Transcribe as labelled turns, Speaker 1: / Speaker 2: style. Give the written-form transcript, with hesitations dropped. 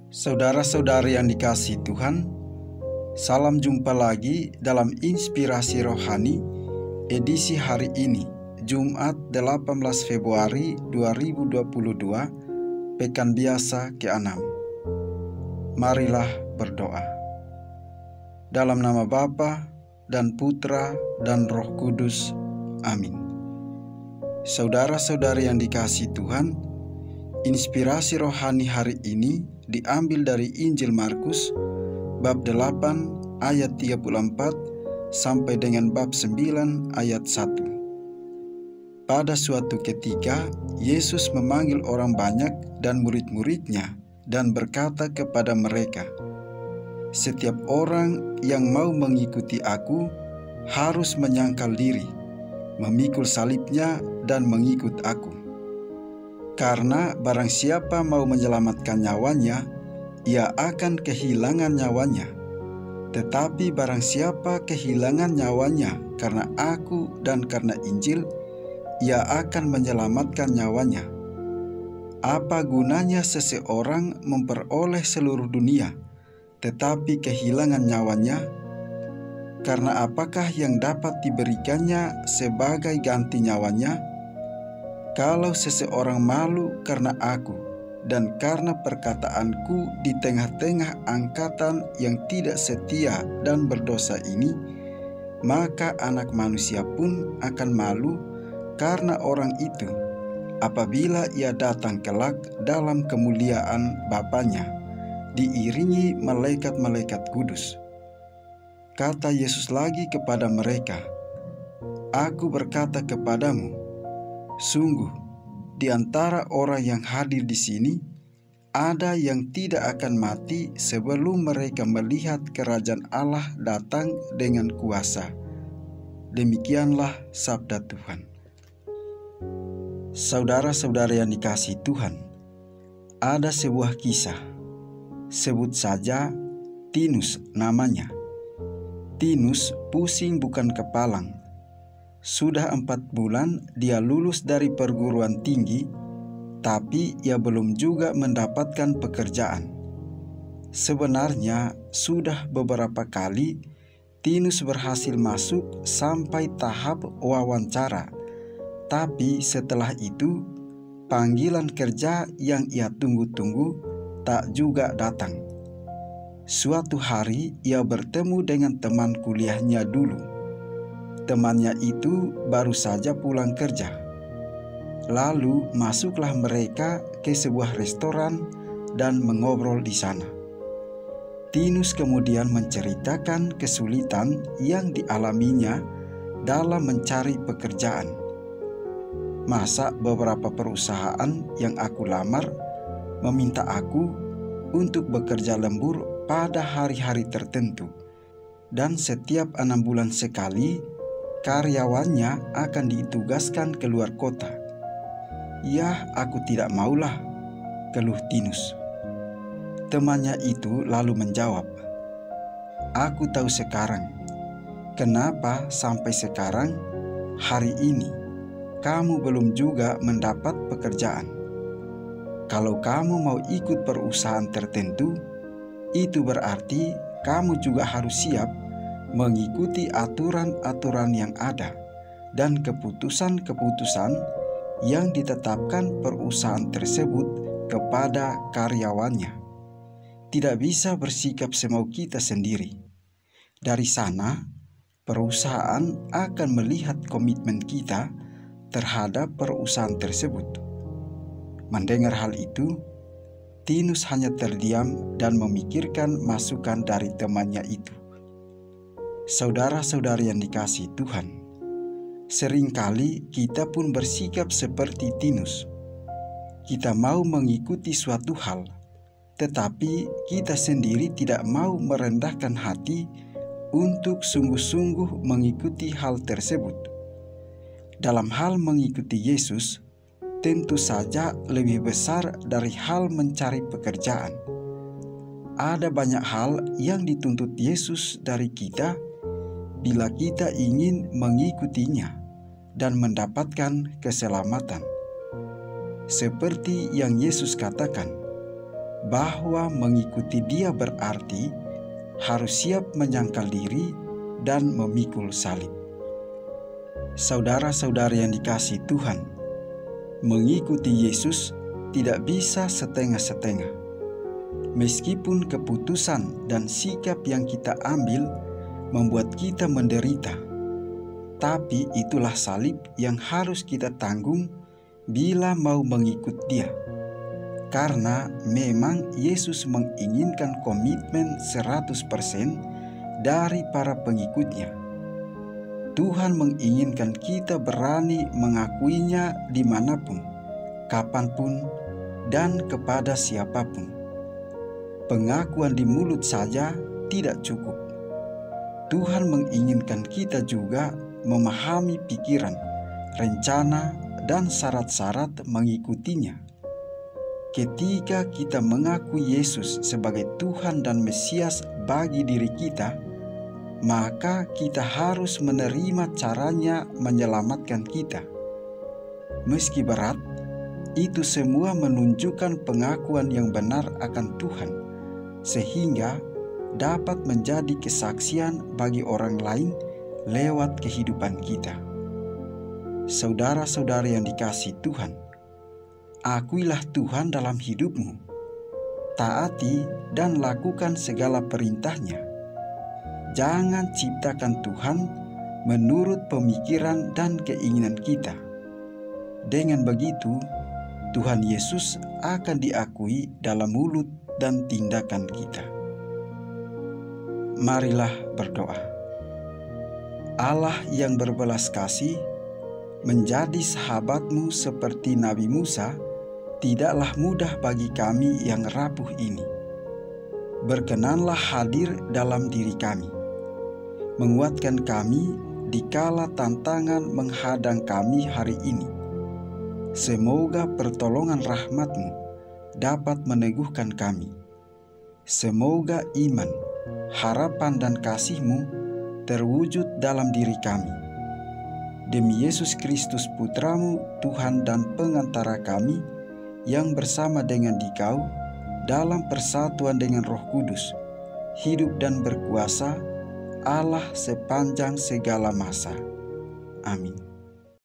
Speaker 1: Saudara-saudari yang dikasihi Tuhan, salam jumpa lagi dalam Inspirasi Rohani edisi hari ini, Jumat 18 Februari 2022, Pekan Biasa ke-6. Marilah berdoa. Dalam nama Bapa dan Putra dan Roh Kudus. Amin. Saudara-saudari yang dikasihi Tuhan, Inspirasi Rohani hari ini diambil dari Injil Markus bab 8 ayat 34 sampai dengan bab 9 ayat 1. Pada suatu ketika Yesus memanggil orang banyak dan murid-muridnya dan berkata kepada mereka, "Setiap orang yang mau mengikuti aku harus menyangkal diri, memikul salibnya dan mengikut aku. Karena barang siapa mau menyelamatkan nyawanya, ia akan kehilangan nyawanya. Tetapi barang siapa kehilangan nyawanya karena aku dan karena Injil, ia akan menyelamatkan nyawanya. Apa gunanya seseorang memperoleh seluruh dunia, tetapi kehilangan nyawanya? Karena apakah yang dapat diberikannya sebagai ganti nyawanya? Kalau seseorang malu karena aku dan karena perkataanku di tengah-tengah angkatan yang tidak setia dan berdosa ini, maka Anak Manusia pun akan malu karena orang itu apabila ia datang kelak dalam kemuliaan Bapanya, diiringi malaikat-malaikat kudus." Kata Yesus lagi kepada mereka, "Aku berkata kepadamu, sungguh, di antara orang yang hadir di sini, ada yang tidak akan mati sebelum mereka melihat kerajaan Allah datang dengan kuasa." Demikianlah sabda Tuhan. Saudara-saudara yang dikasihi Tuhan, ada sebuah kisah. Sebut saja Tinus namanya. Tinus pusing bukan kepalang. Sudah 4 bulan dia lulus dari perguruan tinggi, tapi ia belum juga mendapatkan pekerjaan. Sebenarnya sudah beberapa kali Tinus berhasil masuk sampai tahap wawancara, tapi setelah itu panggilan kerja yang ia tunggu-tunggu tak juga datang. Suatu hari ia bertemu dengan teman kuliahnya dulu. Temannya itu baru saja pulang kerja. Lalu masuklah mereka ke sebuah restoran dan mengobrol di sana. Tinus kemudian menceritakan kesulitan yang dialaminya dalam mencari pekerjaan. "Masa beberapa perusahaan yang aku lamar meminta aku untuk bekerja lembur pada hari-hari tertentu, dan setiap 6 bulan sekali karyawannya akan ditugaskan keluar kota. Yah, aku tidak maulah," keluh Tinus. Temannya itu lalu menjawab, "Aku tahu sekarang kenapa sampai sekarang, hari ini, kamu belum juga mendapat pekerjaan. Kalau kamu mau ikut perusahaan tertentu, itu berarti kamu juga harus siap mengikuti aturan-aturan yang ada dan keputusan-keputusan yang ditetapkan perusahaan tersebut kepada karyawannya. Tidak bisa bersikap semau kita sendiri. Dari sana, perusahaan akan melihat komitmen kita terhadap perusahaan tersebut." Mendengar hal itu, Tinus hanya terdiam dan memikirkan masukan dari temannya itu. Saudara-saudari yang dikasihi Tuhan, seringkali kita pun bersikap seperti Tinus. Kita mau mengikuti suatu hal, tetapi kita sendiri tidak mau merendahkan hati untuk sungguh-sungguh mengikuti hal tersebut. Dalam hal mengikuti Yesus, tentu saja lebih besar dari hal mencari pekerjaan. Ada banyak hal yang dituntut Yesus dari kita bila kita ingin mengikutinya, dan mendapatkan keselamatan. Seperti yang Yesus katakan, bahwa mengikuti Dia berarti harus siap menyangkal diri dan memikul salib. Saudara-saudari yang dikasihi Tuhan, mengikuti Yesus tidak bisa setengah-setengah. Meskipun keputusan dan sikap yang kita ambil membuat kita menderita, tapi itulah salib yang harus kita tanggung bila mau mengikut Dia. Karena memang Yesus menginginkan komitmen 100% dari para pengikutnya. Tuhan menginginkan kita berani mengakuinya dimanapun, kapanpun, dan kepada siapapun. Pengakuan di mulut saja tidak cukup. Tuhan menginginkan kita juga memahami pikiran, rencana, dan syarat-syarat mengikutinya. Ketika kita mengakui Yesus sebagai Tuhan dan Mesias bagi diri kita, maka kita harus menerima caranya menyelamatkan kita. Meski berat, itu semua menunjukkan pengakuan yang benar akan Tuhan, sehingga dapat menjadi kesaksian bagi orang lain lewat kehidupan kita. Saudara-saudari yang dikasihi Tuhan, akuilah Tuhan dalam hidupmu, taati dan lakukan segala perintah-Nya. Jangan ciptakan Tuhan menurut pemikiran dan keinginan kita. Dengan begitu, Tuhan Yesus akan diakui dalam mulut dan tindakan kita. Marilah berdoa. Allah yang berbelas kasih, menjadi sahabatmu seperti Nabi Musa tidaklah mudah bagi kami yang rapuh ini. Berkenanlah hadir dalam diri kami, menguatkan kami dikala tantangan menghadang kami hari ini. Semoga pertolongan rahmat-Mu dapat meneguhkan kami. Semoga iman, harapan dan kasih-Mu terwujud dalam diri kami. Demi Yesus Kristus Putra-Mu, Tuhan dan pengantara kami, yang bersama dengan Dikau dalam persatuan dengan Roh Kudus, hidup dan berkuasa Allah sepanjang segala masa. Amin.